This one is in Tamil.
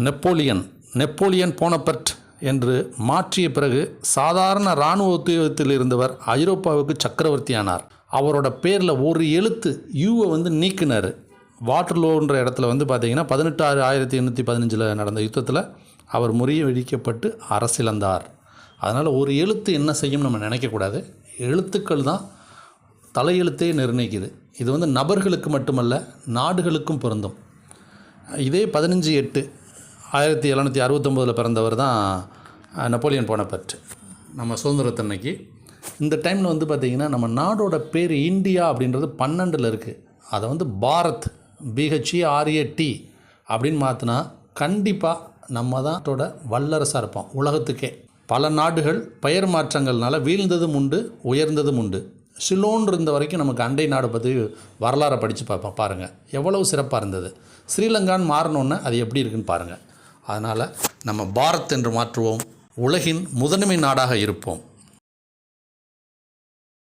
நெப்போலியன் போனபர்ட் என்று மாற்றிய பிறகு சாதாரண இராணுவ உத்தியோகத்தில் இருந்தவர் ஐரோப்பாவுக்கு சக்கரவர்த்தியானார். அவரோட பேரில் ஒரு எழுத்து யூவை நீக்கினார். வாட்டர்லோன்ற இடத்துல பார்த்திங்கன்னா 1815 நடந்த யுத்தத்தில் அவர் முறியடிக்கப்பட்டு அரசிழந்தார். அதனால் ஒரு எழுத்து என்ன செய்யும் நம்ம நினைக்கக்கூடாது. எழுத்துக்கள் தான் தலையெழுத்தே நிர்ணயிக்குது. இது நபர்களுக்கு மட்டுமல்ல, நாடுகளுக்கும் பொருந்தும். இதே 15/8/1769 பிறந்தவர் தான் நெப்போலியன் போனபர்ட். நம்ம சுதந்திரத்தன்னைக்கு இந்த டைமில் பார்த்திங்கன்னா நம்ம நாடோட பேர் இந்தியா அப்படின்றது 12 இருக்குது. அதை பாரத் BHARAT அப்படின்னு மாற்றினா கண்டிப்பாக நம்ம தான் வல்லரசாக இருப்போம் உலகத்துக்கே. பல நாடுகள் பெயர் மாற்றங்கள்னால வீழ்ந்ததும் உண்டு, உயர்ந்ததும் உண்டு. சிலோன் இருந்த வரைக்கும் நமக்கு அண்டை நாடை பற்றி வரலாறை படித்து பார்ப்போம். பாருங்கள் எவ்வளவு சிறப்பாக இருந்தது. ஸ்ரீலங்கான்னு மாறினோன்னே அது எப்படி இருக்குன்னு பாருங்கள். அதனால் நம்ம பாரத் என்று மாற்றுவோம். உலகின் முதன்மை நாடாக இருப்போம்.